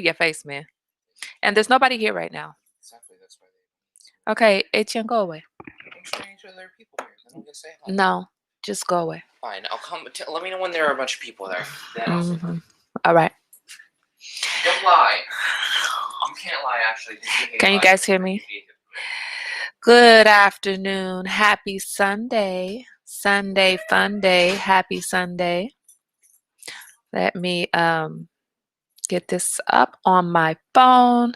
your face, man. And there's nobody here right now. Exactly, that's why they. Okay, Etienne, go away. I'm trying to there are people here. Then I'm gonna say hi. No, just go away. Fine, I'll come. Let me know when there are a bunch of people there. Then I'll say hi. All right. Don't lie. You can't lie, actually. Can you guys hear me? Good afternoon. Happy Sunday. Sunday fun day. Happy Sunday. Let me get this up on my phone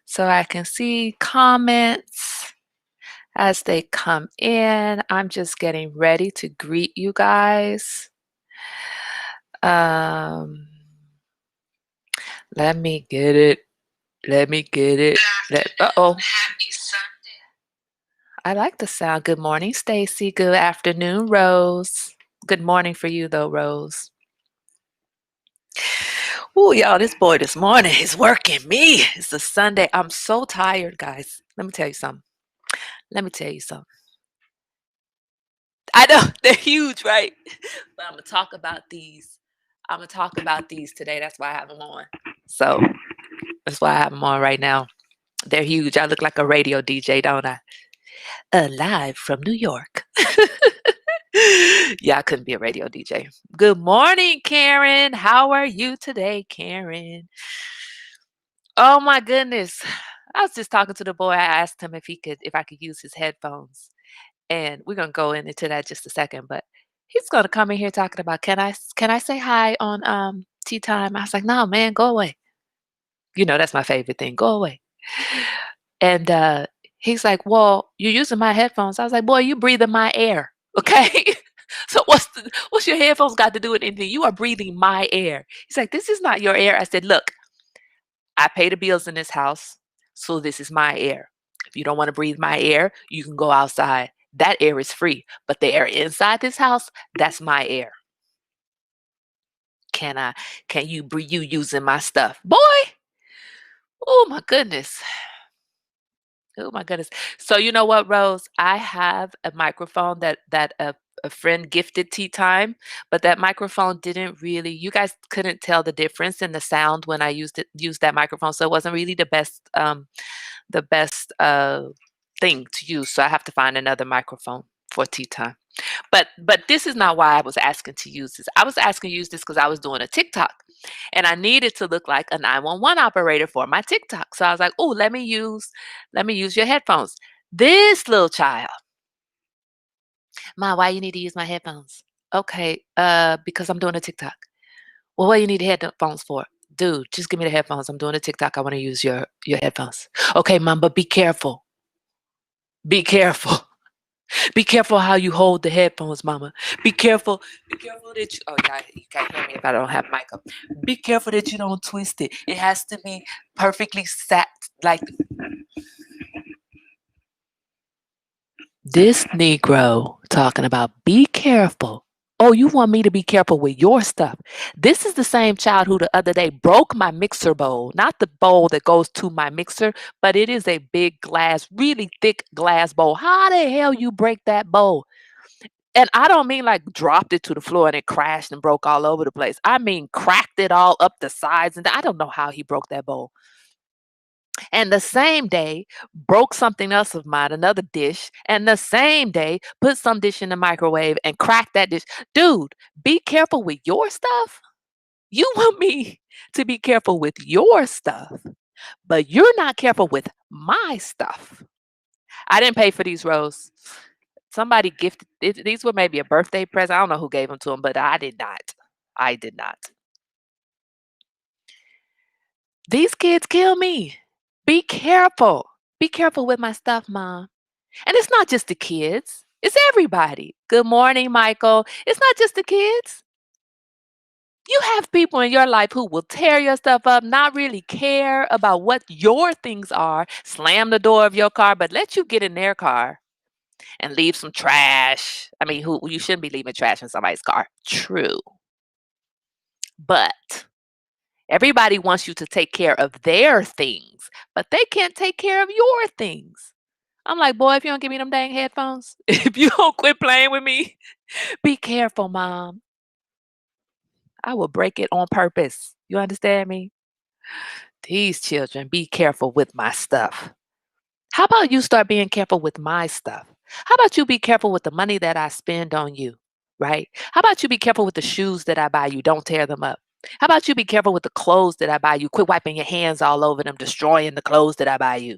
so I can see comments as they come in. I'm just getting ready to greet you guys. Let me get it. Let me get it. Uh-oh. Happy Sunday. I like the sound. Good morning, Stacy. Good afternoon, Rose. Good morning for you, though, Rose. Ooh, y'all, this boy this morning is working me. It's a Sunday. I'm so tired, guys. Let me tell you something. I know they're huge, right? But I'm gonna talk about these. Today. That's why I have them on. So that's why I have them on right now. They're huge. I look like a radio DJ, don't I? Live from New York. Yeah, I couldn't be a radio DJ. Good morning, Karen. How are you today, Karen? Oh my goodness. I was just talking to the boy. I asked him if I could use his headphones. And we're gonna go into that just a second, but he's gonna come in here talking about can I say hi on tea time? I was like, no man, go away. You know that's my favorite thing. Go away. And he's like, well, you're using my headphones. I was like, boy, you breathing my air. Okay. So what's your headphones got to do with anything? You are breathing my air. He's like, this is not your air. I said, look, I pay the bills in this house, so this is my air. If you don't want to breathe my air, you can go outside. That air is free, but the air inside this house, that's my air. Can you breathe you using my stuff? Boy! Oh my goodness. Oh my goodness. So you know what, Rose? I have a microphone that a friend gifted tea time, but that microphone didn't really you guys couldn't tell the difference in the sound when I used that microphone. So it wasn't really the best thing to use. So I have to find another microphone for tea time. But this is not why I was asking to use this. I was asking to use this because I was doing a TikTok and I needed to look like a 911 operator for my TikTok. So I was like, oh, let me use your headphones. This little child. Ma, why you need to use my headphones? Okay, because I'm doing a TikTok. Well, what do you need the headphones for? Dude, just give me the headphones. I'm doing a TikTok. I want to use your headphones. Okay, mom, but be careful. Be careful. Be careful how you hold the headphones, mama. Be careful. Be careful that you. Oh, yeah, you can't hear me if I don't have mic up. Be careful that you don't twist it. It has to be perfectly sat like this Negro talking about. Be careful. Oh, you want me to be careful with your stuff. This is the same child who the other day broke my mixer bowl. Not the bowl that goes to my mixer, but it is a big glass, really thick glass bowl. How the hell you break that bowl? And I don't mean like dropped it to the floor and it crashed and broke all over the place. I mean cracked it all up the sides. And I don't know how he broke that bowl. And the same day, broke something else of mine, another dish, and the same day, put some dish in the microwave and cracked that dish. Dude, be careful with your stuff. You want me to be careful with your stuff, but you're not careful with my stuff. I didn't pay for these, Rose. Somebody gifted these were maybe a birthday present. I don't know who gave them to him, but I did not. I did not. These kids kill me. Be careful. Be careful with my stuff, Mom. And it's not just the kids, it's everybody. Good morning, Michael. It's not just the kids. You have people in your life who will tear your stuff up, not really care about what your things are, slam the door of your car, but let you get in their car and leave some trash. I mean, who you shouldn't be leaving trash in somebody's car. True. But everybody wants you to take care of their things, but they can't take care of your things. I'm like, boy, if you don't give me them dang headphones, if you don't quit playing with me, be careful, Mom. I will break it on purpose. You understand me? These children, be careful with my stuff. How about you start being careful with my stuff? How about you be careful with the money that I spend on you, right? How about you be careful with the shoes that I buy you? Don't tear them up. How about you be careful with the clothes that I buy you? Quit wiping your hands all over them, destroying the clothes that I buy you.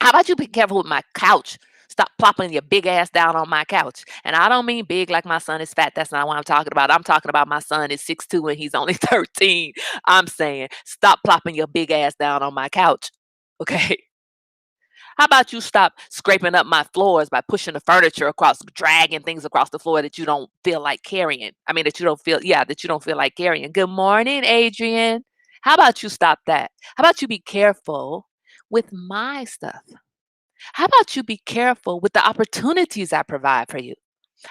How about you be careful with my couch? Stop plopping your big ass down on my couch. And I don't mean big like my son is fat. That's not what I'm talking about. I'm talking about my son is 6'2" and he's only 13. I'm saying stop plopping your big ass down on my couch. Okay. How about you stop scraping up my floors by pushing the furniture across, dragging things across the floor that you don't feel like carrying? I mean, that you don't feel, yeah, that you don't feel like carrying. Good morning, Adrian. How about you stop that? How about you be careful with my stuff? How about you be careful with the opportunities I provide for you?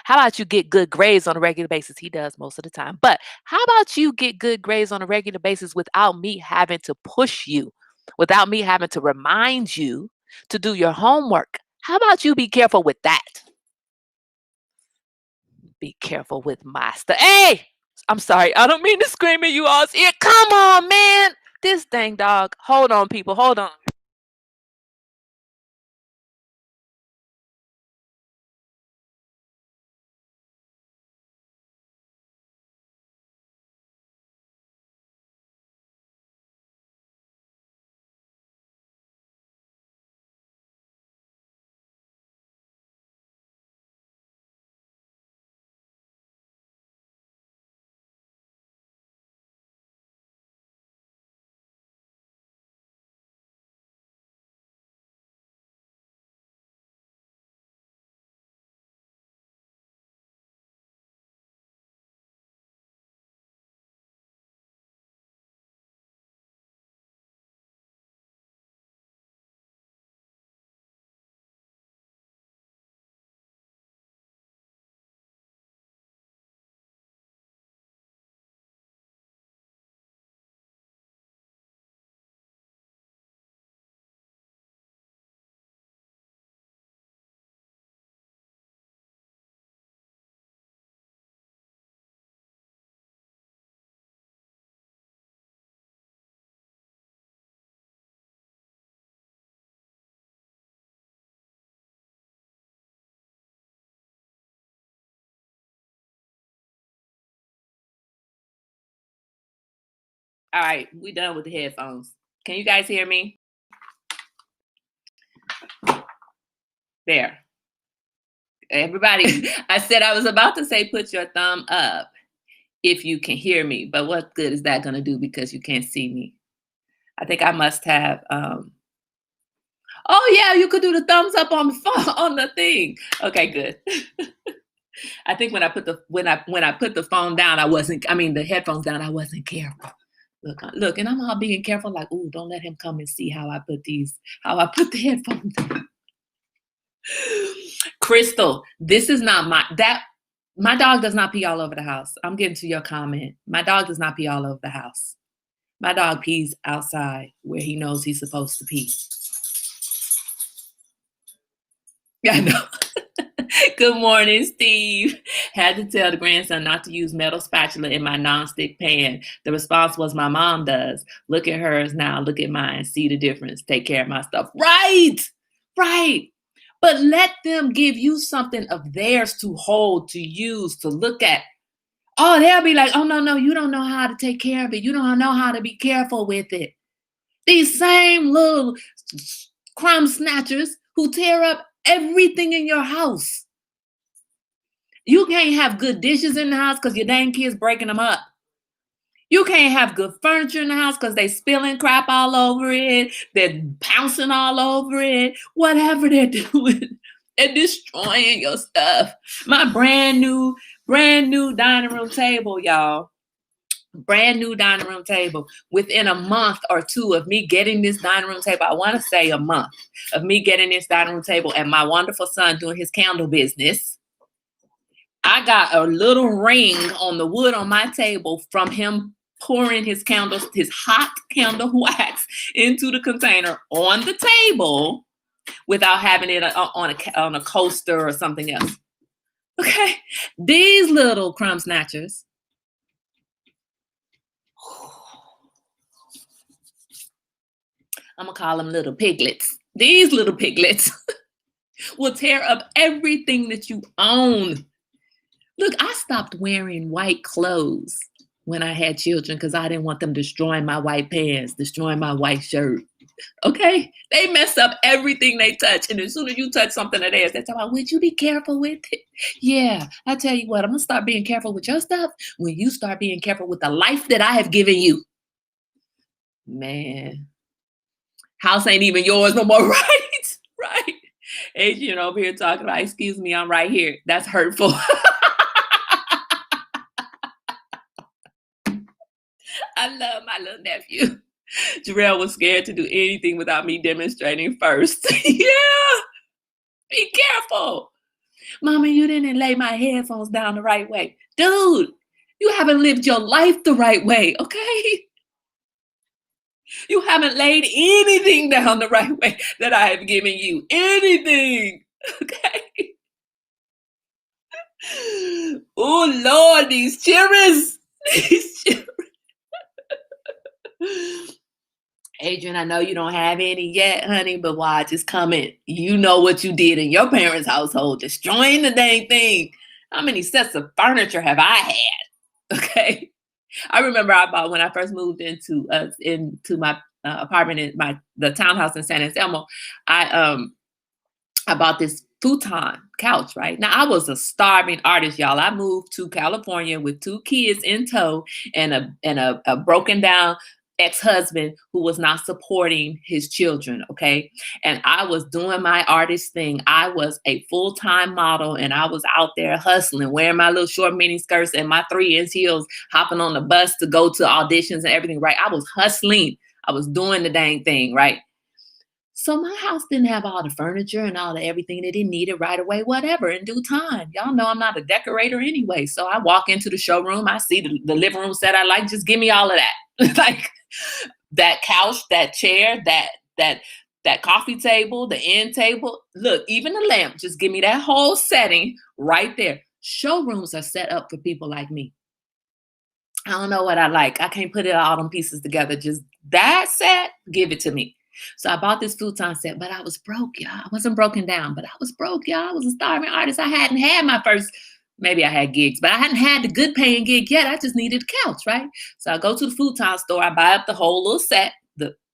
How about you get good grades on a regular basis? He does most of the time. But how about you get good grades on a regular basis without me having to push you, without me having to remind you to do your homework? How about you be careful with that? Be careful with my stuff. Hey, I'm sorry. I don't mean to scream at you all's ear. Come on, man. This dang dog. Hold on, people. Hold on. All right, we done with the headphones. Can you guys hear me? There. Everybody, I said I was about to say put your thumb up if you can hear me, but what good is that going to do because you can't see me? I think I must have oh yeah, you could do the thumbs up on the phone on the thing. Okay, good. I think when I put the when I put the phone down, I mean the headphones down, I wasn't careful. Look, and I'm all being careful, like, ooh, don't let him come and see how I put the headphones down. Crystal, this is not my dog does not pee all over the house. I'm getting to your comment. My dog does not pee all over the house. My dog pees outside where he knows he's supposed to pee. Yeah, I know. Good morning, Steve. Had to tell the grandson not to use metal spatula in my nonstick pan. The response was, my mom does. Look at hers now. Look at mine. See the difference. Take care of my stuff. Right. Right. But let them give you something of theirs to hold, to use, to look at. Oh, they'll be like, oh, no, you don't know how to take care of it. You don't know how to be careful with it. These same little crumb snatchers who tear up everything in your house. You can't have good dishes in the house because your dang kids breaking them up. You can't have good furniture in the house because they spilling crap all over it. They're pouncing all over it. Whatever they're doing, they're destroying your stuff. My brand new dining room table, y'all. Brand new dining room table. Within a month or two of me getting this dining room table, I want to say a month of me getting this dining room table and my wonderful son doing his candle business, I got a little ring on the wood on my table from him pouring his candles, his hot candle wax into the container on the table without having it on a coaster or something else. Okay. These little crumb snatchers. I'm gonna call them little piglets. These little piglets will tear up everything that you own. Look, I stopped wearing white clothes when I had children because I didn't want them destroying my white pants, destroying my white shirt. Okay? They mess up everything they touch. And as soon as you touch something of theirs, they talk about, would you be careful with it? Yeah, I tell you what, I'm going to start being careful with your stuff when you start being careful with the life that I have given you. Man, house ain't even yours no more, right? Right. Adrian over here talking about, excuse me, I'm right here. That's hurtful. I love my little nephew. Jarrell was scared to do anything without me demonstrating first. Yeah, be careful. Mama, you didn't lay my headphones down the right way. Dude, you haven't lived your life the right way, okay? You haven't laid anything down the right way that I have given you. Anything, okay? Oh, Lord, these children. These children. Adrian, I know you don't have any yet, honey, but watch, it's coming. You know what you did in your parents' household, destroying the dang thing. How many sets of furniture have I had? Okay. I remember I bought when I first moved into my apartment in the townhouse in San Anselmo. I bought this futon couch, right? Now I was a starving artist, y'all. I moved to California with 2 kids in tow and a broken down ex-husband who was not supporting his children, okay? And I was doing my artist thing. I was a full-time model and I was out there hustling, wearing my little short mini skirts and my 3-inch heels, hopping on the bus to go to auditions and everything, right? I was hustling. I was doing the dang thing, right? So my house didn't have all the furniture and all the everything. They didn't need it right away, whatever, in due time. Y'all know I'm not a decorator anyway. So I walk into the showroom. I see the living room set I like. Just give me all of that. Like that couch, that chair, that coffee table, the end table. Look, even the lamp. Just give me that whole setting right there. Showrooms are set up for people like me. I don't know what I like. I can't put it all them pieces together. Just that set, give it to me. So I bought this futon set, but I was broke, y'all. I wasn't broken down, but I was broke, y'all. I was a starving artist. I hadn't had my first, maybe I had gigs, but I hadn't had the good paying gig yet. I just needed a couch, right? So I go to the futon store. I buy up the whole little set,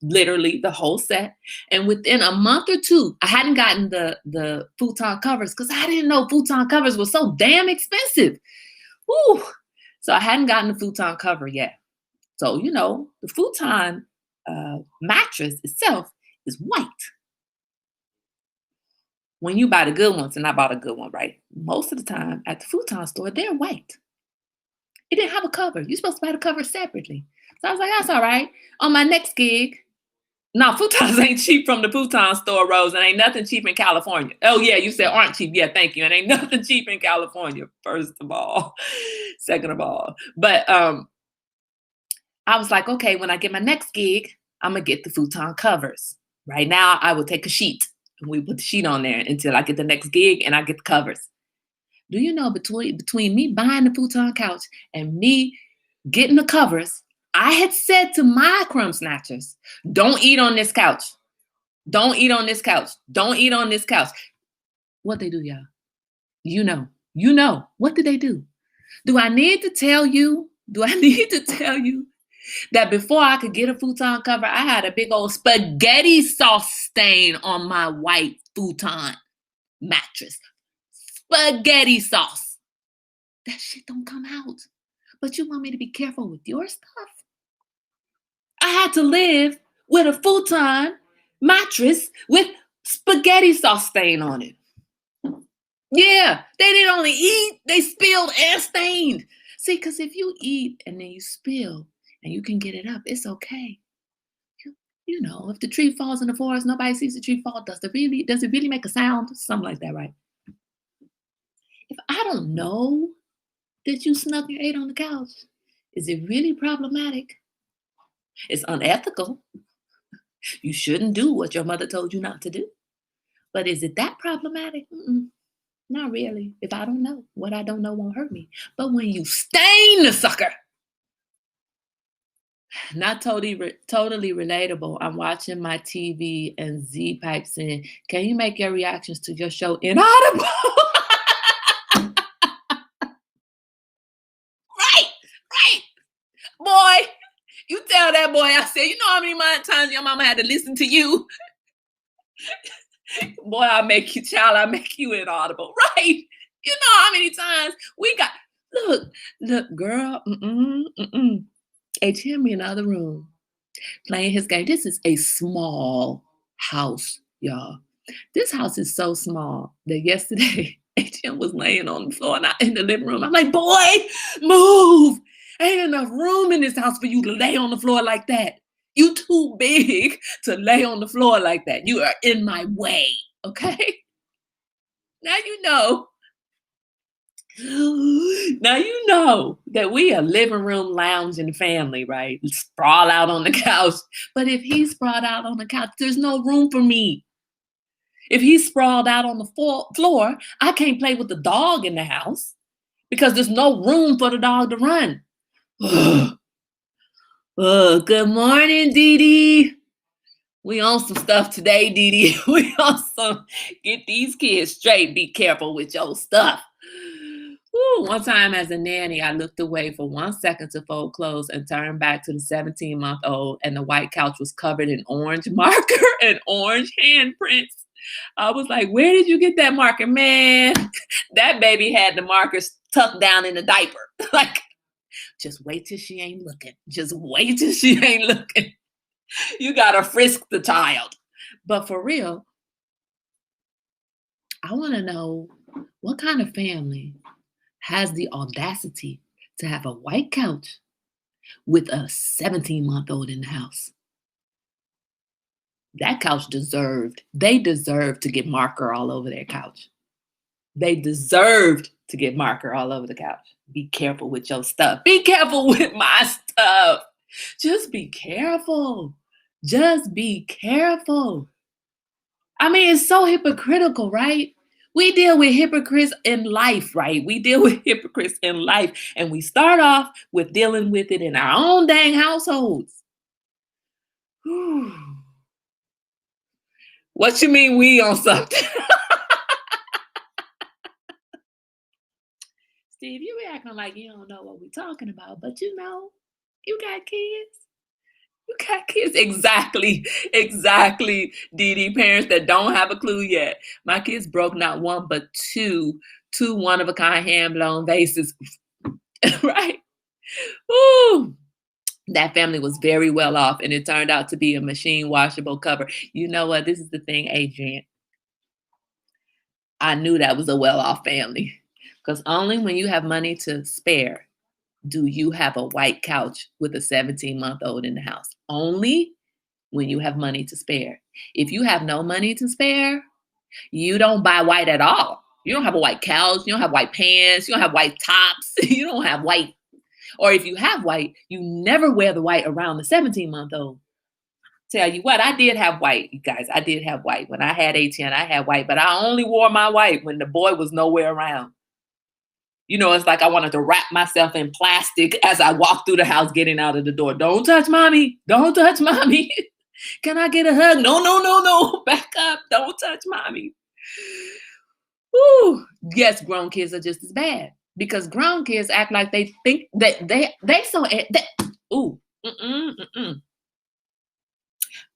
literally the whole set. And within a month or two, I hadn't gotten the futon covers because I didn't know futon covers were so damn expensive. Woo! So I hadn't gotten the futon cover yet. So, the futon mattress itself is white. When you buy the good ones, and I bought a good one, right? Most of the time at the futon store, they're white. It didn't have a cover. You're supposed to buy the cover separately. So I was like, that's all right. On my next gig, no, futons ain't cheap from the futon store, Rose, and ain't nothing cheap in California. Oh, yeah, you said aren't cheap. Yeah, thank you. And ain't nothing cheap in California, first of all. Second of all. But I was like, okay, when I get my next gig, I'm going to get the futon covers. Right now, I will take a sheet and we put the sheet on there until I get the next gig and I get the covers. Do you know between me buying the futon couch and me getting the covers, I had said to my crumb snatchers, don't eat on this couch. Don't eat on this couch. Don't eat on this couch. What they do, y'all? You know. What did they do? Do I need to tell you? That before I could get a futon cover, I had a big old spaghetti sauce stain on my white futon mattress. Spaghetti sauce. That shit don't come out. But you want me to be careful with your stuff? I had to live with a futon mattress with spaghetti sauce stain on it. Yeah, they didn't only eat, they spilled and stained. See, because if you eat and then you spill, and you can get it up, it's okay. If the tree falls in the forest, nobody sees the tree fall. Does it really make a sound? Something like that, right? If I don't know that you snuck and ate on the couch, is it really problematic? It's unethical. You shouldn't do what your mother told you not to do. But is it that problematic? Not really. If I don't know, what I don't know won't hurt me. But when you stain the sucker, Not totally relatable. I'm watching my TV and Z pipes in. Can you make your reactions to your show inaudible? Right, right. Boy, you tell that boy, I said, you know how many times your mama had to listen to you? Boy, I'll make you inaudible. Right. You know how many times we got, look, girl, HM in another room playing his game. This is a small house, y'all. This house is so small that yesterday HM was laying on the floor and in the living room. I'm like, boy, move. Ain't enough room in this house for you to lay on the floor like that. You too big to lay on the floor like that. You are in my way. Okay. Now you know. Now you know that we a living room lounging family, right? Sprawl out on the couch. But if he's sprawled out on the couch, there's no room for me. If he's sprawled out on the floor, I can't play with the dog in the house because there's no room for the dog to run. Good morning, Dee Dee. We on some stuff today, Dee Dee. We on some get these kids straight. Be careful with your stuff. One time as a nanny, I looked away for 1 second to fold clothes and turned back to the 17-month-old, and the white couch was covered in orange marker and orange handprints. I was like, where did you get that marker? Man, that baby had the markers tucked down in the diaper. Like, just wait till she ain't looking. Just wait till she ain't looking. You gotta frisk the child. But for real, I want to know what kind of family has the audacity to have a white couch with a 17-month-old in the house. That couch they deserved to get marker all over their couch. They deserved to get marker all over the couch. Be careful with your stuff. Be careful with my stuff. Just be careful. Just be careful. I mean, it's so hypocritical, right? We deal with hypocrites in life, right? We deal with hypocrites in life, and we start off with dealing with it in our own dang households. Whew. What you mean we on something? Steve, you be acting like you don't know what we're talking about, but you know, you got kids. You got kids. Exactly. Dee Dee, parents that don't have a clue yet. My kids broke not one, but two one-of-a-kind hand-blown vases. Right? Ooh. That family was very well off, and it turned out to be a machine washable cover. You know what? This is the thing, Adrian. I knew that was a well-off family, because only when you have money to spare do you have a white couch with a 17-month-old in the house. Only when you have money to spare. If you have no money to spare, you don't buy white at all. You don't have a white couch. You don't have white pants. You don't have white tops. You don't have white. Or if you have white, you never wear the white around the 17-month-old. Tell you what, I did have white, you guys. I did have white. When I had 18, I had white, but I only wore my white when the boy was nowhere around. You know, it's like I wanted to wrap myself in plastic as I walked through the house getting out of the door. Don't touch mommy. Don't touch mommy. Can I get a hug? No. Back up. Don't touch mommy. Woo. Yes, grown kids are just as bad because grown kids act like they think that they so ooh.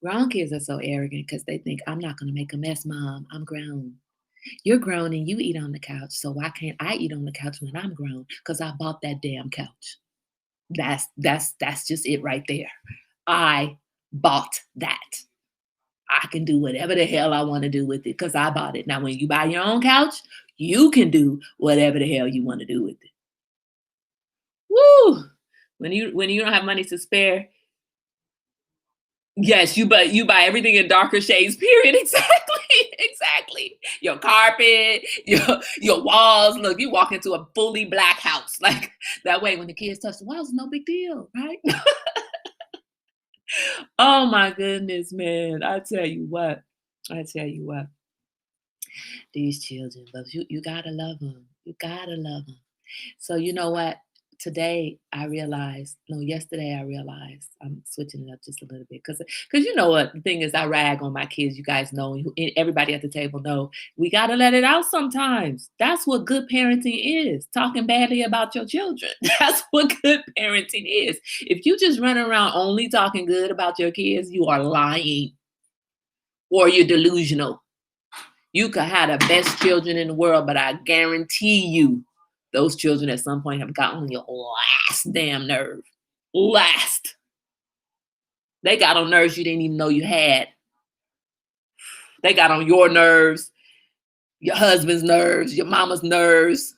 Grown kids are so arrogant because they think I'm not going to make a mess, mom. I'm grown. You're grown and you eat on the couch, so why can't I eat on the couch when I'm grown? Because I bought that damn couch. That's just it right there. I bought that. I can do whatever the hell I want to do with it because I bought it. Now, when you buy your own couch, you can do whatever the hell you want to do with it. Woo! When you don't have money to spare, yes, you buy everything in darker shades, period. Exactly. Your carpet, your walls. Look, you walk into a fully black house. Like that way when the kids touch the walls, no big deal, right? Oh my goodness, man. I tell you what. These children, but you gotta love them. You gotta love them. So you know what? Today I realized, no, yesterday I realized, I'm switching it up just a little bit because you know what the thing is, I rag on my kids. You guys know, and everybody at the table know, we got to let it out sometimes. That's what good parenting is. Talking badly about your children. That's what good parenting is. If you just run around only talking good about your kids, you are lying or you're delusional. You could have the best children in the world, but I guarantee you those children at some point have gotten on your last damn nerve. Last. They got on nerves you didn't even know you had. They got on your nerves, your husband's nerves, your mama's nerves,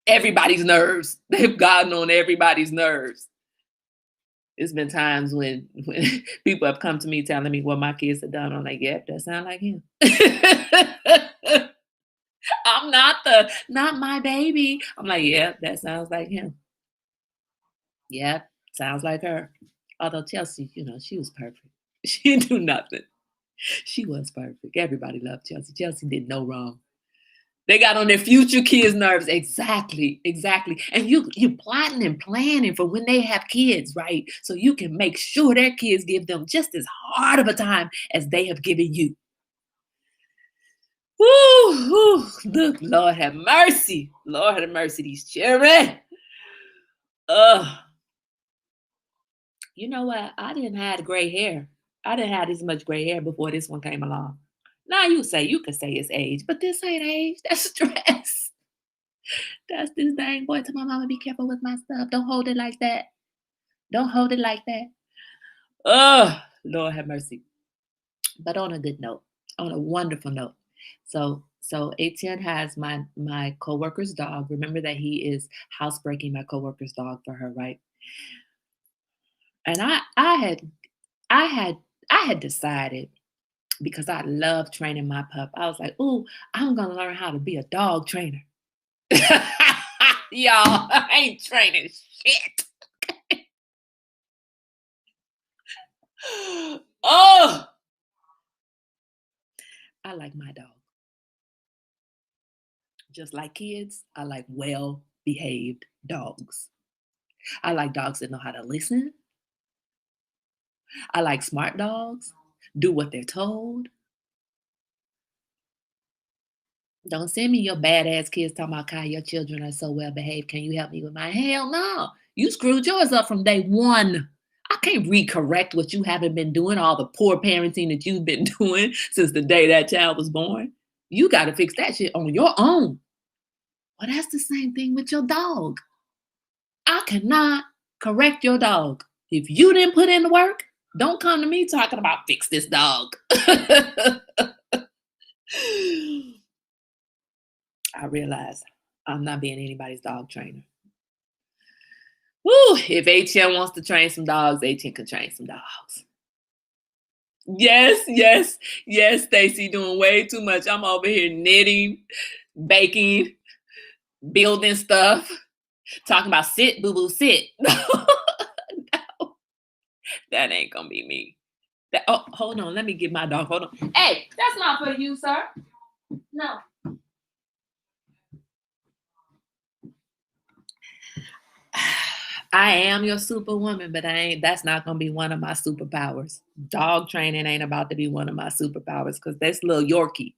everybody's nerves. They've gotten on everybody's nerves. It's been times when people have come to me telling me what my kids have done. I'm like, yep, that sounds like him. I'm not my baby. I'm like, yeah, that sounds like him. Yeah, sounds like her. Although Chelsea, she was perfect. She didn't do nothing. She was perfect. Everybody loved Chelsea. Chelsea did no wrong. They got on their future kids' nerves. Exactly. And you're plotting and planning for when they have kids, right? So you can make sure their kids give them just as hard of a time as they have given you. Woo, look, Lord have mercy. Lord have mercy, these children. You know what? I didn't have gray hair. I didn't have this much gray hair before this one came along. Now you could say it's age, but this ain't age. That's stress. That's this dang boy. Tell my mama, be careful with my stuff. Don't hold it like that. Don't hold it like that. Lord have mercy. But on a good note, on a wonderful note. So Etienne has my coworker's dog. Remember that he is housebreaking my coworker's dog for her, right? And I had decided, because I love training my pup. I was like, ooh, I'm gonna learn how to be a dog trainer. Y'all, I ain't training shit. Oh, I like my dog. Just like kids, I like well-behaved dogs. I like dogs that know how to listen. I like smart dogs, do what they're told. Don't send me your badass kids talking about, Kai, your children are so well behaved. Can you help me with my? Hell no. You screwed yours up from day one. I can't recorrect what you haven't been doing, all the poor parenting that you've been doing since the day that child was born. You got to fix that shit on your own. Well, that's the same thing with your dog. I cannot correct your dog. If you didn't put in the work, don't come to me talking about fix this dog. I realize I'm not being anybody's dog trainer. Woo, if Etienne wants to train some dogs, Etienne can train some dogs. Yes, Stacy, doing way too much. I'm over here knitting, baking, building stuff, talking about sit, boo-boo, sit. No, that ain't gonna be me. Hold on, let me get my dog. Hold on. Hey, that's not for you, sir. No. I am your superwoman, but that's not gonna be one of my superpowers. Dog training ain't about to be one of my superpowers, because that's little Yorkie.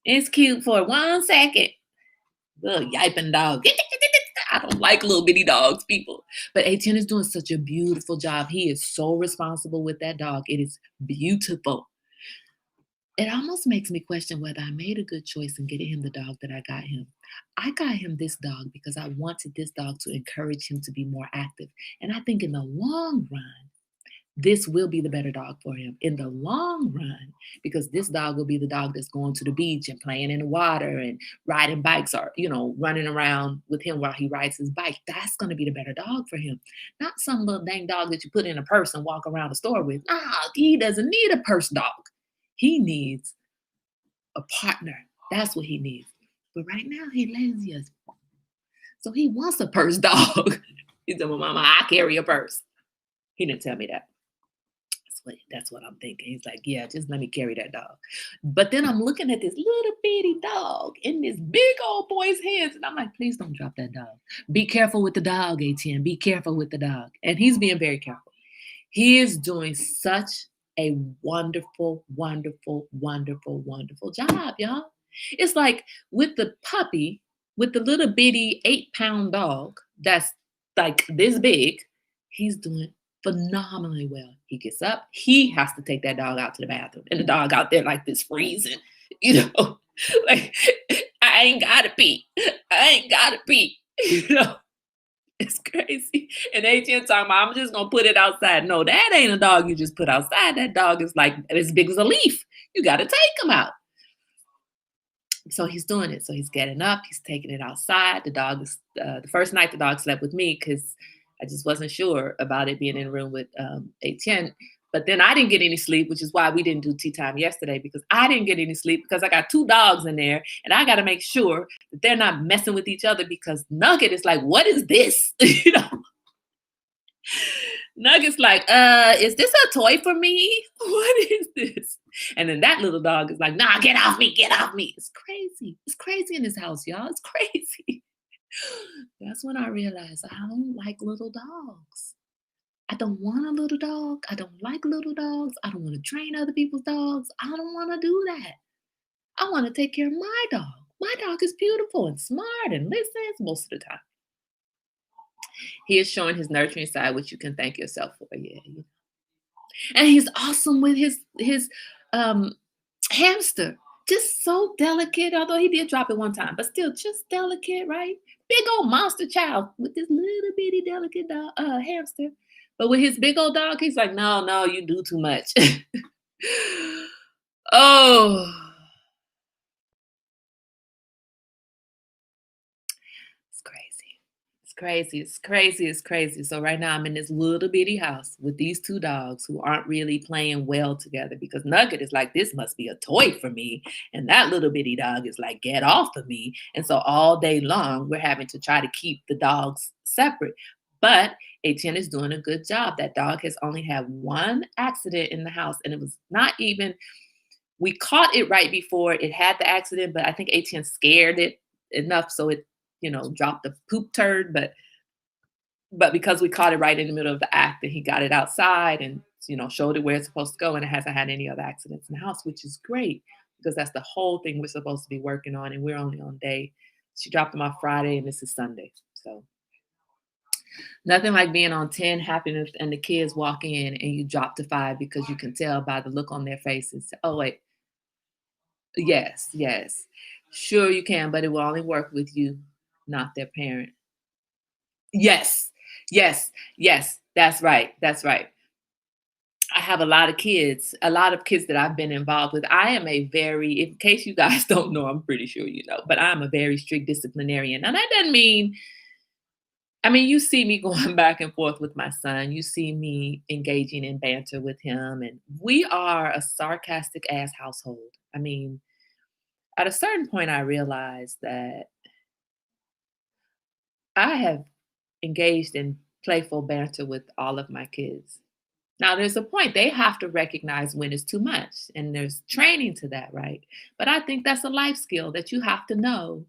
It's cute for 1 second. Little yiping dog. I don't like little bitty dogs, people. But Etienne is doing such a beautiful job. He is so responsible with that dog. It is beautiful. It almost makes me question whether I made a good choice in getting him the dog that I got him. I got him this dog because I wanted this dog to encourage him to be more active. And I think in the long run, this will be the better dog for him in the long run, because this dog will be the dog that's going to the beach and playing in the water and riding bikes, or, running around with him while he rides his bike. That's going to be the better dog for him. Not some little dang dog that you put in a purse and walk around the store with. Nah, he doesn't need a purse dog. He needs a partner. That's what he needs. But right now, he lazy as fuck. So he wants a purse dog. He said, well, mama, I carry a purse. He didn't tell me that. That's what I'm thinking. He's like, yeah, just let me carry that dog. But then I'm looking at this little bitty dog in this big old boy's hands, and I'm like, please don't drop that dog. Be careful with the dog, ATN. Be careful with the dog. And he's being very careful. He is doing such a wonderful, wonderful, wonderful, wonderful job, y'all. It's like with the puppy, with the little bitty 8-pound dog that's like this big, he's doing phenomenally well. He gets up, he has to take that dog out to the bathroom, and the dog out there like this freezing, you know, like I ain't gotta pee. I ain't gotta pee, you know. It's crazy. And ATN talking about, I'm just gonna put it outside. No, that ain't a dog you just put outside. That dog is like as big as a leaf. You gotta take him out. So he's doing it. So he's getting up, he's taking it outside. The dog is the first night the dog slept with me because I just wasn't sure about it being in the room with Etienne. But then I didn't get any sleep, which is why we didn't do tea time yesterday, because I didn't get any sleep because I got 2 dogs in there and I got to make sure that they're not messing with each other, because Nugget is like, what is this? You know, Nugget's like, is this a toy for me? What is this? And then that little dog is like, nah, get off me, get off me. It's crazy. It's crazy in this house, y'all. It's crazy. That's when I realized I don't like little dogs. I don't want a little dog. I don't like little dogs. I don't want to train other people's dogs. I don't want to do that. I want to take care of my dog. My dog is beautiful and smart and listens most of the time. He is showing his nurturing side, which you can thank yourself for. Yeah. And he's awesome with his hamster. Just so delicate, although he did drop it one time, but still just delicate, right? Big old monster child with this little bitty delicate dog, hamster. But with his big old dog, he's like, no, you do too much. Oh, it's crazy. It's crazy. It's crazy. It's crazy. So right now I'm in this little bitty house with these 2 dogs who aren't really playing well together, because Nugget is like, this must be a toy for me. And that little bitty dog is like, get off of me. And so all day long, we're having to try to keep the dogs separate. But Etienne is doing a good job. That dog has only had 1 accident in the house. And it was not even, we caught it right before it had the accident, but I think Etienne scared it enough so it, dropped the poop turd. But because we caught it right in the middle of the act, and he got it outside and, showed it where it's supposed to go, and it hasn't had any other accidents in the house, which is great, because that's the whole thing we're supposed to be working on. And we're only on day, she dropped him off Friday and this is Sunday. So nothing like being on 10 happiness and the kids walk in and you drop to 5, because you can tell by the look on their faces. Oh, wait. Yes. Sure you can, but it will only work with you, not their parent. Yes. That's right. I have a lot of kids that I've been involved with. I am in case you guys don't know, I'm pretty sure you know, but I'm a very strict disciplinarian. And that doesn't mean, you see me going back and forth with my son. You see me engaging in banter with him. And we are a sarcastic ass household. At a certain point, I realized that I have engaged in playful banter with all of my kids. Now, there's a point they have to recognize when it's too much, and there's training to that, right? But I think that's a life skill that you have to know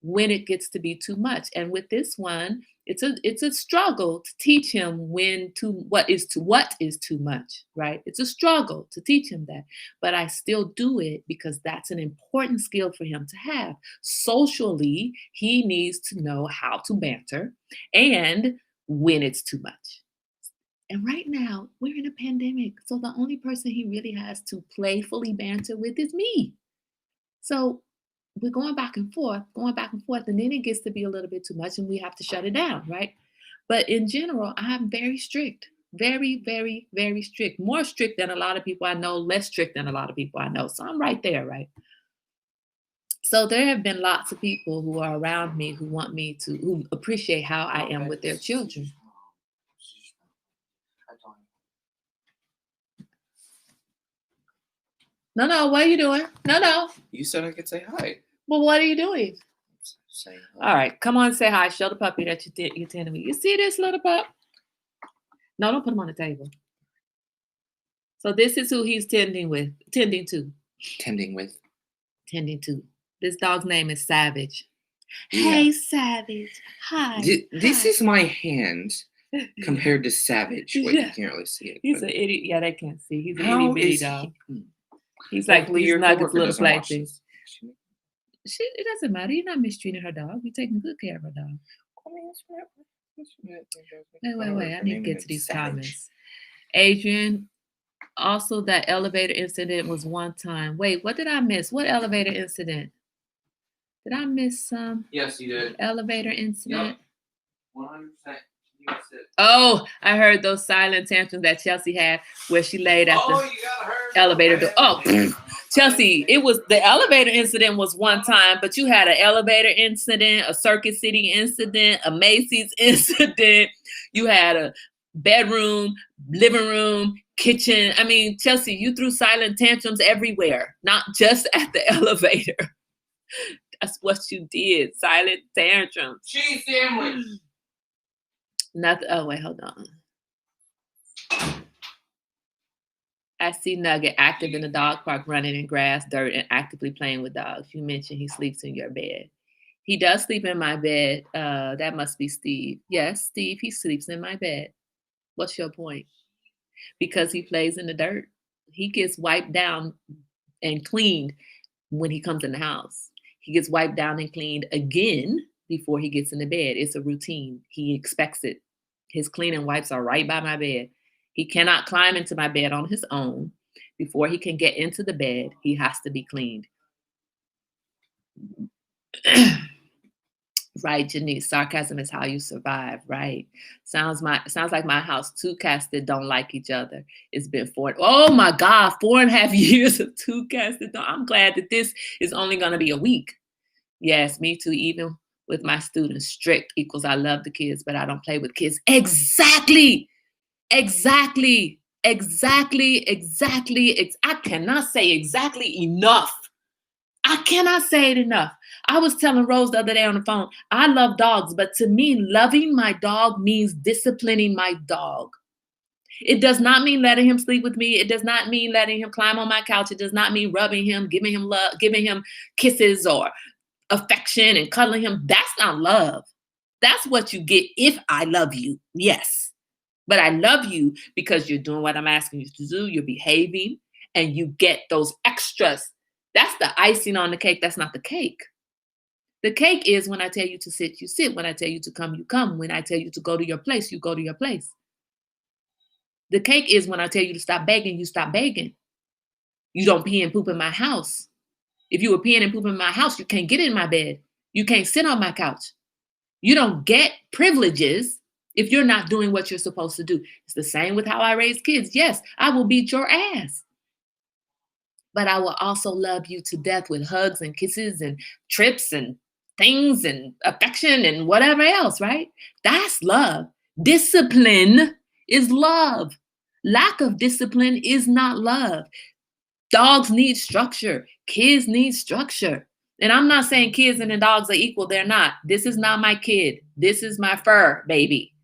when it gets to be too much. And with this one, it's a struggle to teach him what is too much, right? It's a struggle to teach him that. But I still do it because that's an important skill for him to have. Socially, he needs to know how to banter and when it's too much. And right now, we're in a pandemic. So the only person he really has to playfully banter with is me. So we're going back and forth, and then it gets to be a little bit too much and we have to shut it down, right? But in general, I'm very strict, very, very, very strict, more strict than a lot of people I know, less strict than a lot of people I know. So I'm right there, right? So there have been lots of people who are around me who appreciate how I am with their children. No, what are you doing? No. You said I could say hi. Well, what are you doing? Say hi. All right, come on, say hi. Show the puppy that you're tending me. You see this little pup? No, don't put him on the table. So this is who he's tending to. Tending with. This dog's name is Savage. Yeah. Hey, Savage. Hi. This hi. is my hand compared to Savage. Wait, you Yeah. can't really see it. He's but an idiot. Yeah, they can't see. He's an itty how bitty is dog. he? He's like Hopefully these your Nuggets coworker little doesn't watch plaything. this. It doesn't matter. You're not mistreating her dog. You're taking good care of her dog. Wait. I need to get to these comments. Adrian, also that elevator incident was one time. Wait, what did I miss? What elevator incident? Did I miss some Yes, you did. elevator incident? 100%. You missed it. Oh, I heard those silent tantrums that Chelsea had where she laid at the you gotta hurry. elevator door. Oh, Chelsea, the elevator incident was one time, but you had an elevator incident, a Circuit City incident, a Macy's incident. You had a bedroom, living room, kitchen. I mean, Chelsea, you threw silent tantrums everywhere, not just at the elevator. That's what you did. Silent tantrums. Cheese sandwich. Nothing. Oh, wait, hold on. I see Nugget active in the dog park, running in grass, dirt, and actively playing with dogs. You mentioned he sleeps in your bed. He does sleep in my bed. That must be Steve. Yes, Steve, he sleeps in my bed. What's your point? Because he plays in the dirt. He gets wiped down and cleaned when he comes in the house. He gets wiped down and cleaned again before he gets in the bed. It's a routine. He expects it. His cleaning wipes are right by my bed. He cannot climb into my bed on his own. Before he can get into the bed, he has to be cleaned. Right, Janice. Sarcasm is how you survive. Right. Sounds like my house. Two cats that don't like each other. It's been 4.5 years of two cats that don't. I'm glad that this is only going to be a week. Yes, me too. Even with my students, strict equals I love the kids, but I don't play with kids. Exactly. I cannot say exactly enough. I cannot say it enough. I was telling Rose the other day on the phone, I love dogs, but to me, loving my dog means disciplining my dog. It does not mean letting him sleep with me. It does not mean letting him climb on my couch. It does not mean rubbing him, giving him love, giving him kisses or affection and cuddling him. That's not love. That's what you get if I love you. Yes. But I love you because you're doing what I'm asking you to do. You're behaving and you get those extras. That's the icing on the cake. That's not the cake. The cake is when I tell you to sit, you sit. When I tell you to come, you come. When I tell you to go to your place, you go to your place. The cake is when I tell you to stop begging, you stop begging. You don't pee and poop in my house. If you were peeing and pooping in my house, you can't get in my bed. You can't sit on my couch. You don't get privileges if you're not doing what you're supposed to do. It's the same with how I raise kids. Yes, I will beat your ass. But I will also love you to death with hugs and kisses and trips and things and affection and whatever else, right? That's love. Discipline is love. Lack of discipline is not love. Dogs need structure. Kids need structure. And I'm not saying kids and the dogs are equal. They're not. This is not my kid. This is my fur baby.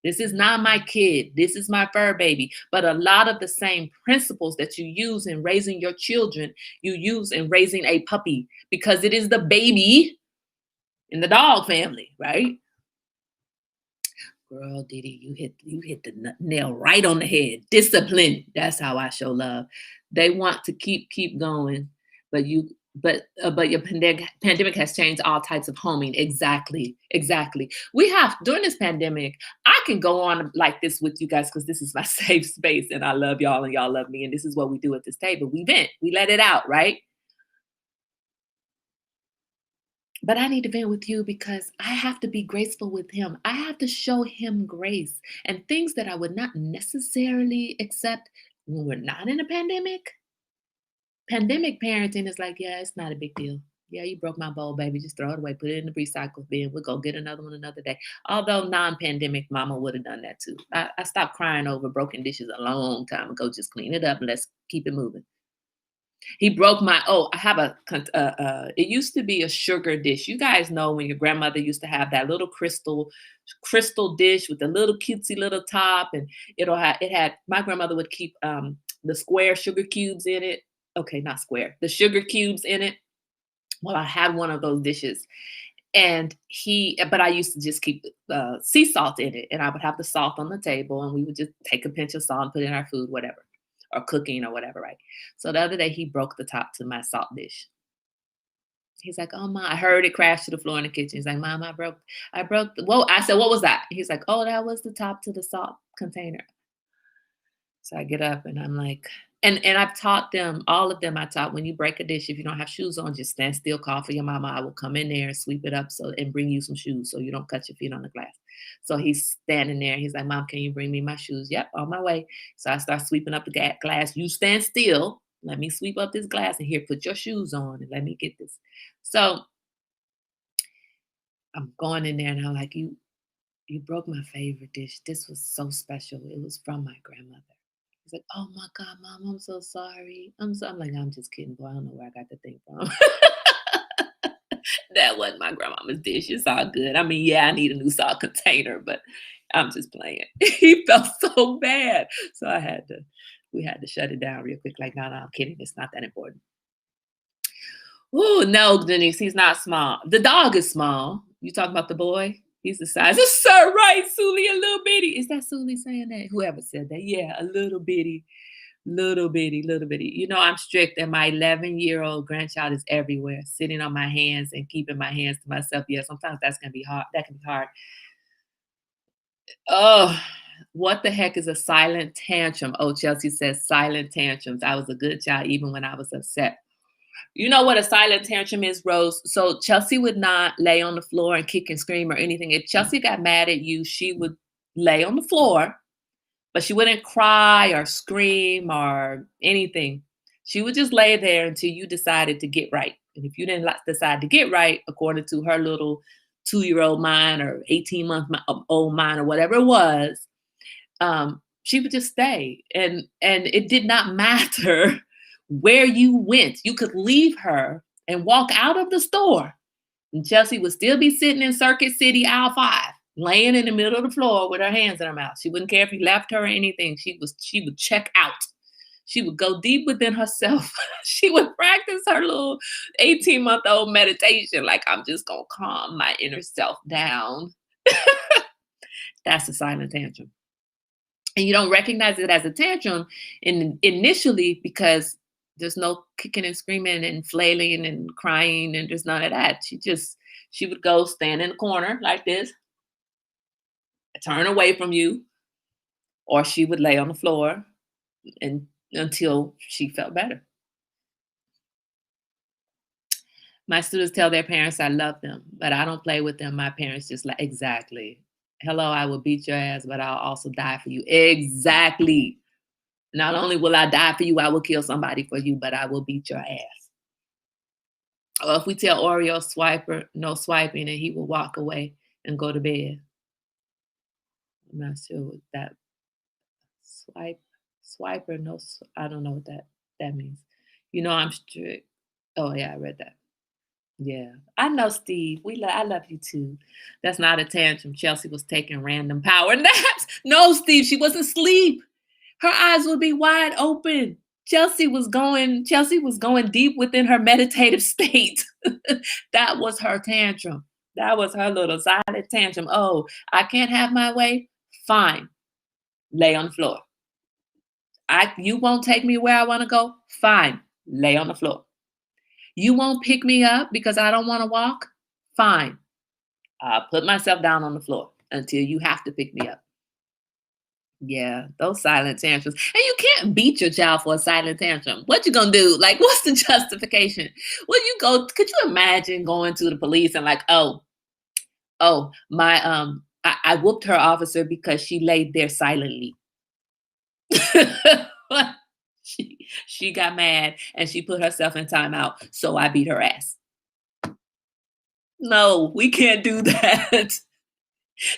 This is not my kid. This is my fur baby. But a lot of the same principles that you use in raising your children, you use in raising a puppy because it is the baby in the dog family, right? Girl, Didi, you hit the nail right on the head. Discipline. That's how I show love. They want to keep going, but your pandemic has changed all types of homing. Exactly. We have, during this pandemic, I can go on like this with you guys because this is my safe space and I love y'all and y'all love me. And this is what we do at this table. We vent, we let it out, right? But I need to vent with you because I have to be graceful with him. I have to show him grace and things that I would not necessarily accept when we're not in a pandemic. Pandemic parenting is like, yeah, it's not a big deal. Yeah, you broke my bowl, baby. Just throw it away. Put it in the recycle bin. We'll go get another one another day. Although non-pandemic mama would have done that too. I stopped crying over broken dishes a long time ago. Just clean it up and let's keep it moving. He broke my, I have it used to be a sugar dish. You guys know when your grandmother used to have that little crystal dish with a little cutesy little top and my grandmother would keep the square sugar cubes in it. Okay, not square, the sugar cubes in it. Well, I had one of those dishes. But I used to just keep sea salt in it, and I would have the salt on the table, and we would just take a pinch of salt and put it in our food, whatever, or cooking or whatever, right? So the other day he broke the top to my salt dish. He's like, "Oh my!" I heard it crash to the floor in the kitchen. He's like, "Mom, I broke." Whoa! I said, "What was that?" He's like, "Oh, that was the top to the salt container." So I get up and I'm like, and I've taught them, all of them. I taught, when you break a dish, if you don't have shoes on, just stand still, call for your mama. I will come in there and sweep it up and bring you some shoes so you don't cut your feet on the glass. So he's standing there. He's like, "Mom, can you bring me my shoes?" "Yep, on my way." So I start sweeping up the glass. "You stand still. Let me sweep up this glass, and here, put your shoes on and let me get this." So I'm going in there and I'm like, you broke my favorite dish. This was so special. It was from my grandmother." He's like, "Oh my God, Mom, I'm so sorry." I'm like, "I'm just kidding, boy. I don't know where I got the thing from." That wasn't my grandmama's dish. It's all good. I mean, yeah, I need a new salt container, but I'm just playing. He felt so bad. So we had to shut it down real quick. Like, no, I'm kidding. It's not that important. Oh, no, Denise, he's not small. The dog is small. You talking about the boy? He's the size of Sir, right, Sully, a little bitty. Is that Sully saying that? Whoever said that. Yeah, a little bitty, little bitty, little bitty. You know, I'm strict, and my 11-year-old grandchild is everywhere, sitting on my hands and keeping my hands to myself. Yeah, sometimes that's going to be hard. That can be hard. Oh, what the heck is a silent tantrum? Oh, Chelsea says silent tantrums. I was a good child even when I was upset. You know what a silent tantrum is, Rose? So Chelsea would not lay on the floor and kick and scream or anything. If Chelsea got mad at you, she would lay on the floor, but she wouldn't cry or scream or anything. She would just lay there until you decided to get right. And if you didn't decide to get right, according to her little 2-year-old mind or 18-month-old mind or whatever it was, she would just stay. And it did not matter where you went. You could leave her and walk out of the store, and Chelsea would still be sitting in Circuit City aisle 5, laying in the middle of the floor with her hands in her mouth. She wouldn't care if you left her or anything. She would check out. She would go deep within herself. She would practice her little 18-month-old meditation, like, I'm just gonna calm my inner self down. That's a silent tantrum. And you don't recognize it as a tantrum initially because there's no kicking and screaming and flailing and crying, and there's none of that. She would go stand in the corner like this, turn away from you, or she would lay on the floor and until she felt better. My students tell their parents I love them, but I don't play with them. My parents just like, exactly. Hello, I will beat your ass, but I'll also die for you. Exactly. Not only will I die for you, I will kill somebody for you, but I will beat your ass. Or if we tell Oreo swiper, no swiping, and he will walk away and go to bed. I'm not sure what that swiper, no, I don't know what that means. You know, I'm strict. Oh yeah, I read that. Yeah, I know, Steve. I love you too. That's not a tantrum. Chelsea was taking random power naps. No, Steve, she wasn't asleep. Her eyes would be wide open. Chelsea was going deep within her meditative state. That was her tantrum. That was her little silent tantrum. Oh, I can't have my way? Fine. Lay on the floor. You won't take me where I want to go? Fine. Lay on the floor. You won't pick me up because I don't want to walk? Fine. I'll put myself down on the floor until you have to pick me up. Yeah, those silent tantrums. And you can't beat your child for a silent tantrum. What you gonna do? Like, what's the justification? Could you imagine going to the police and like, oh, I whooped her, officer, because she laid there silently. She got mad and she put herself in timeout, so I beat her ass. No, we can't do that.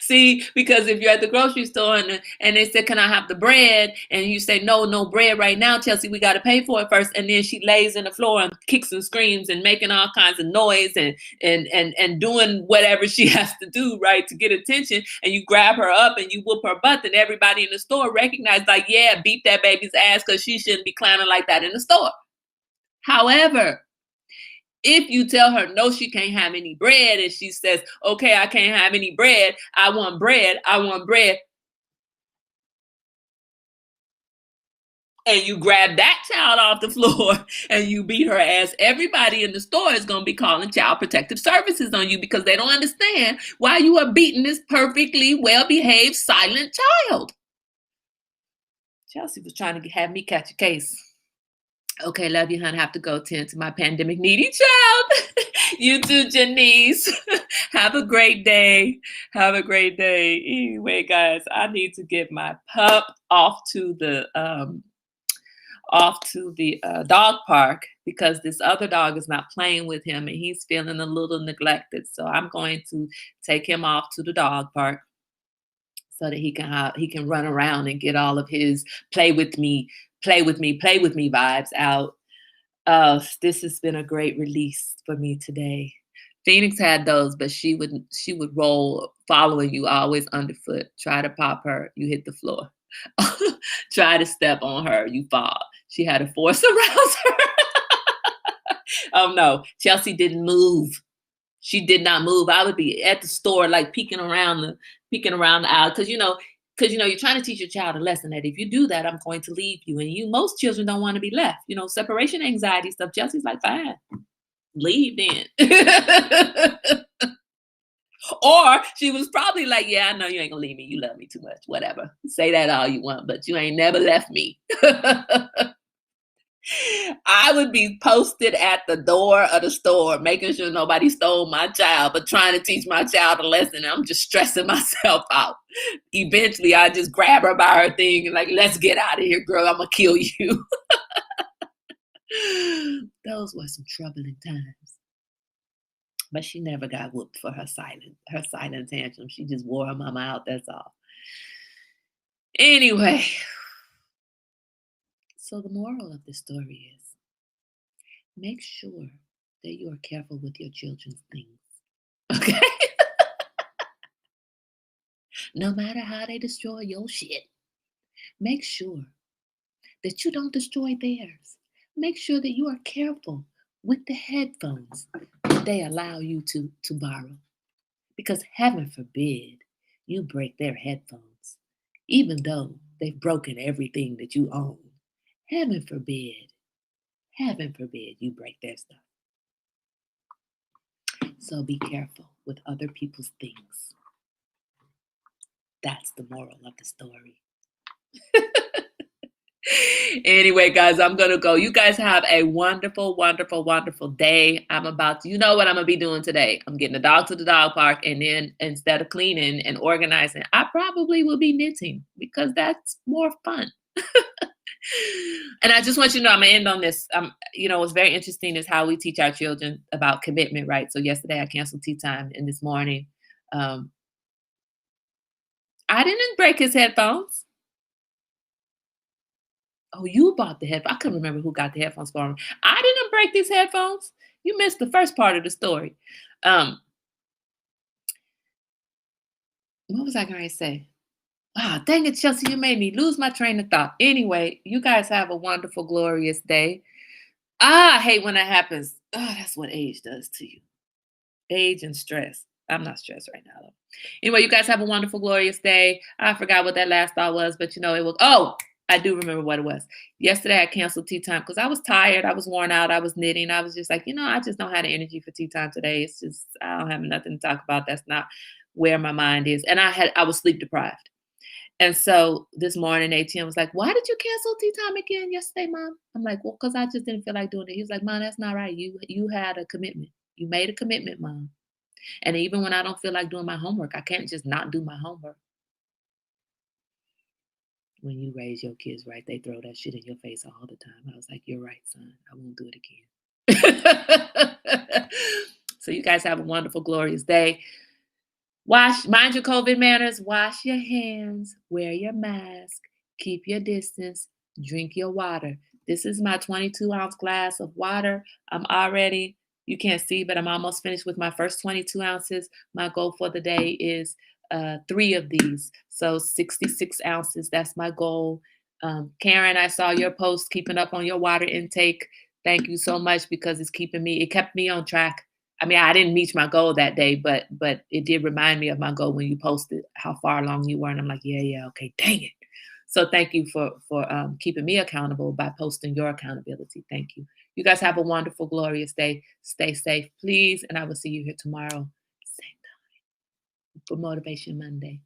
See, because if you're at the grocery store and they say, "Can I have the bread?" and you say, "No, no bread right now, Chelsea. We got to pay for it first." And then she lays in the floor and kicks and screams and making all kinds of noise and doing whatever she has to do, right, to get attention. And you grab her up and you whoop her butt, and everybody in the store recognizes, like, yeah, beat that baby's ass because she shouldn't be clowning like that in the store. However, if you tell her no, she can't have any bread, and she says, "Okay, I can't have any bread. I want bread. I want bread." And you grab that child off the floor and you beat her ass, everybody in the store is going to be calling Child Protective Services on you because they don't understand why you are beating this perfectly well-behaved, silent child. Chelsea was trying to have me catch a case. Okay, love you, hon. Have to go tend to my pandemic needy child. You too, Janice. Have a great day. Have a great day. Anyway, guys, I need to get my pup off to the dog park because this other dog is not playing with him and he's feeling a little neglected. So I'm going to take him off to the dog park so that he can run around and get all of his play with me vibes out. This has been a great release for me today. Phoenix had those, but she would roll following you always underfoot. Try to pop her, you hit the floor. Try to step on her, you fall. She had a force around her. Oh no, Chelsea didn't move. She did not move. I would be at the store like peeking around the aisle because you're trying to teach your child a lesson that if you do that, I'm going to leave you. And most children don't want to be left. Separation anxiety stuff. Chelsea's like, fine, leave then. Or she was probably like, yeah, I know you ain't gonna leave me. You love me too much. Whatever. Say that all you want, but you ain't never left me. I would be posted at the door of the store, making sure nobody stole my child, but trying to teach my child a lesson. I'm just stressing myself out. Eventually, I just grab her by her thing and like, let's get out of here, girl. I'm gonna kill you. Those were some troubling times. But she never got whooped for her silent tantrum. She just wore her mama out, that's all. Anyway, so the moral of the story is make sure that you are careful with your children's things. Okay? No matter how they destroy your shit, make sure that you don't destroy theirs. Make sure that you are careful with the headphones that they allow you to borrow. Because heaven forbid you break their headphones, even though they've broken everything that you own. Heaven forbid you break their stuff. So be careful with other people's things. That's the moral of the story. Anyway, guys, I'm going to go. You guys have a wonderful, wonderful, wonderful day. You know what I'm going to be doing today? I'm getting the dog to the dog park, and then instead of cleaning and organizing, I probably will be knitting because that's more fun. And I just want you to know, I'm going to end on this. What's very interesting is how we teach our children about commitment, right? So yesterday I canceled tea time, and this morning, I didn't break his headphones. Oh, you bought the headphones. I couldn't remember who got the headphones for him. I didn't break these headphones. You missed the first part of the story. What was I going to say? Dang it, Chelsea, you made me lose my train of thought. Anyway, you guys have a wonderful, glorious day. I hate when that happens. That's what age does to you. Age and stress. I'm not stressed right now, though. Anyway, you guys have a wonderful, glorious day. I forgot what that last thought was, but it was, I do remember what it was. Yesterday, I canceled tea time because I was tired. I was worn out. I was knitting. I was just like, I just don't have the energy for tea time today. It's just, I don't have nothing to talk about. That's not where my mind is. And I was sleep deprived. And so this morning, ATM was like, why did you cancel tea time again yesterday, Mom? I'm like, well, because I just didn't feel like doing it. He was like, Mom, that's not right. You had a commitment. You made a commitment, Mom. And even when I don't feel like doing my homework, I can't just not do my homework. When you raise your kids right, they throw that shit in your face all the time. I was like, you're right, son. I won't do it again. So you guys have a wonderful, glorious day. Mind your COVID manners, wash your hands, wear your mask, keep your distance, drink your water. This is my 22-ounce glass of water. I'm already, you can't see, but I'm almost finished with my first 22 ounces. My goal for the day is 3 of these. So 66 ounces. That's my goal. Karen, I saw your post keeping up on your water intake. Thank you so much because it kept me on track. I mean, I didn't reach my goal that day, but it did remind me of my goal when you posted how far along you were, and I'm like, yeah, okay, dang it. So thank you for keeping me accountable by posting your accountability. Thank you. You guys have a wonderful, glorious day. Stay safe, please, and I will see you here tomorrow, same time for Motivation Monday.